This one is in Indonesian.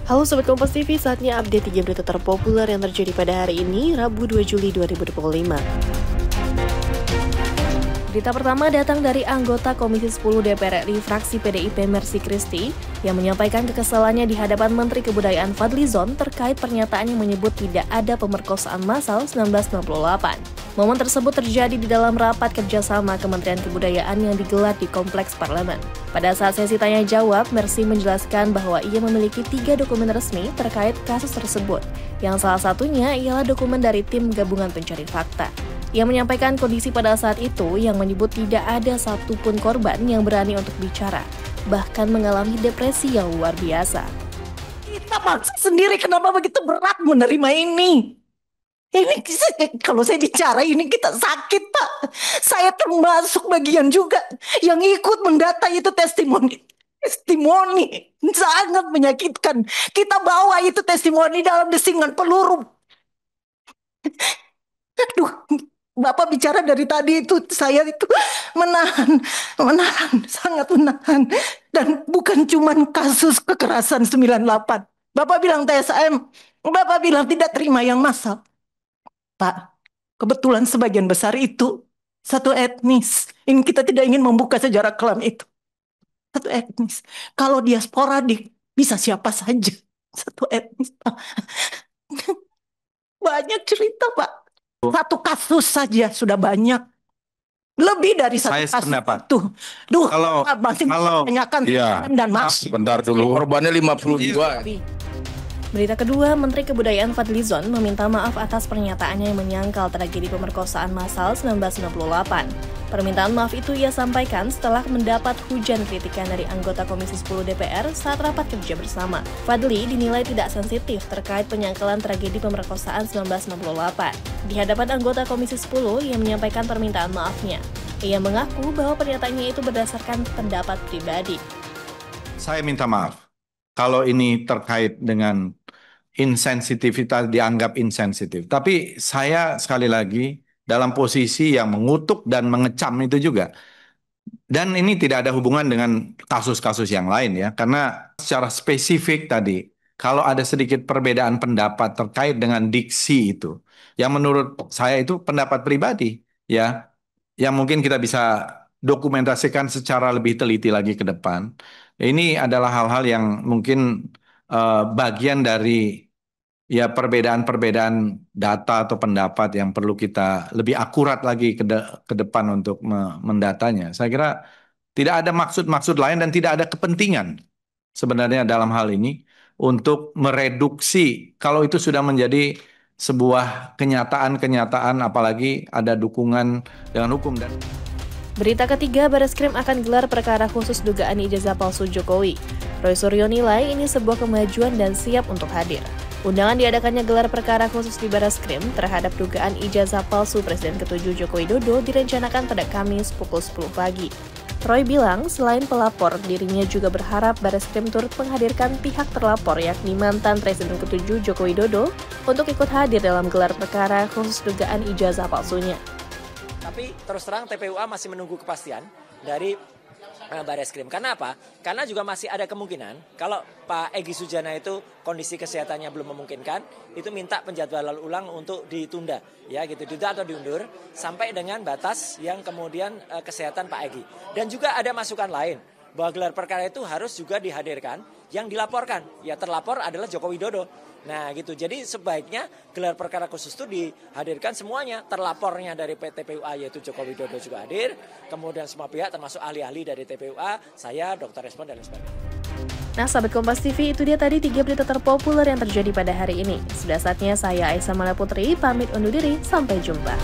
Halo Sobat Kompas TV, saatnya update 3 berita terpopuler yang terjadi pada hari ini, Rabu 2 Juli 2025. Berita pertama datang dari anggota Komisi 10 DPR RI fraksi PDIP Mercy Christy yang menyampaikan kekesalannya di hadapan Menteri Kebudayaan Fadlizon terkait pernyataan yang menyebut tidak ada pemerkosaan massal 1968. Momen tersebut terjadi di dalam rapat kerjasama Kementerian Kebudayaan yang digelar di Kompleks Parlemen. Pada saat sesi tanya-jawab, Mercy menjelaskan bahwa ia memiliki 3 dokumen resmi terkait kasus tersebut, yang salah satunya ialah dokumen dari Tim Gabungan Pencari Fakta. Ia menyampaikan kondisi pada saat itu yang menyebut tidak ada satupun korban yang berani untuk bicara, bahkan mengalami depresi yang luar biasa. Kita maksa sendiri, kenapa begitu berat menerima ini? Ini kalau saya bicara ini kita sakit, Pak. Saya termasuk bagian juga yang ikut mendata itu testimoni. Testimoni sangat menyakitkan. Kita bawa itu testimoni dalam desingan peluru. Aduh, Bapak bicara dari tadi itu saya itu menahan, sangat menahan. Dan bukan cuma kasus kekerasan 98. Bapak bilang TSM, Bapak bilang tidak terima yang massal. Pak, kebetulan sebagian besar itu satu etnis. Ini kita tidak ingin membuka sejarah kelam itu. Satu etnis. Kalau dia sporadik, bisa siapa saja. Satu etnis, Pak. Banyak cerita, Pak. Satu kasus saja sudah banyak. Lebih dari satu Saya kasus sependapat. itu. Duh, Kalau masih tanyakan iya, dan Mas. sebentar dulu. Korbannya 52. Berita kedua, Menteri Kebudayaan Fadlizon meminta maaf atas pernyataannya yang menyangkal tragedi pemerkosaan massal 1968. Permintaan maaf itu ia sampaikan setelah mendapat hujan kritikan dari anggota Komisi 10 DPR saat rapat kerja bersama. Fadli dinilai tidak sensitif terkait penyangkalan tragedi pemerkosaan 1968. Di hadapan anggota Komisi 10 ia menyampaikan permintaan maafnya. Ia mengaku bahwa pernyataannya itu berdasarkan pendapat pribadi. Saya minta maaf kalau ini terkait dengan insensitivitas, dianggap insensitif. Tapi saya sekali lagi dalam posisi yang mengutuk dan mengecam itu juga. Dan ini tidak ada hubungan dengan kasus-kasus yang lain ya. Karena secara spesifik tadi, kalau ada sedikit perbedaan pendapat terkait dengan diksi itu, yang menurut saya itu pendapat pribadi ya, yang mungkin kita bisa dokumentasikan secara lebih teliti lagi ke depan. Ini adalah hal-hal yang mungkin bagian dari ya perbedaan-perbedaan data atau pendapat yang perlu kita lebih akurat lagi ke depan untuk mendatanya. Saya kira tidak ada maksud-maksud lain dan tidak ada kepentingan sebenarnya dalam hal ini untuk mereduksi kalau itu sudah menjadi sebuah kenyataan-kenyataan, apalagi ada dukungan dengan hukum. Dan Berita ketiga, Bareskrim akan gelar perkara khusus dugaan ijazah palsu Jokowi. Roy Suryo nilai ini sebuah kemajuan dan siap untuk hadir. Undangan diadakannya gelar perkara khusus di Bareskrim terhadap dugaan ijazah palsu Presiden ke-7 Joko Widodo direncanakan pada Kamis pukul 10 pagi. Roy bilang selain pelapor, dirinya juga berharap Bareskrim turut menghadirkan pihak terlapor yakni mantan Presiden ke-7 Joko Widodo untuk ikut hadir dalam gelar perkara khusus dugaan ijazah palsunya. Tapi terus terang TPUA masih menunggu kepastian dari Bareskrim. Karena apa? Karena juga masih ada kemungkinan kalau Pak Egy Sujana itu kondisi kesehatannya belum memungkinkan, itu minta penjadwalan ulang untuk ditunda, ya gitu, ditunda atau diundur sampai dengan batas yang kemudian kesehatan Pak Egy. Dan juga ada masukan lain bahwa gelar perkara itu harus juga dihadirkan yang dilaporkan. Ya terlapor adalah Joko Widodo. Nah gitu, jadi sebaiknya gelar perkara khusus itu dihadirkan semuanya. Terlapornya dari TPUA yaitu Joko Widodo juga hadir, kemudian semua pihak termasuk ahli-ahli dari TPUA, saya, Dr. Respon, dan lain sebagainya. Nah, Sahabat Kompas TV, itu dia tadi 3 berita terpopuler yang terjadi pada hari ini. Sudah saatnya saya Aisyah Mala Putri pamit undur diri, sampai jumpa.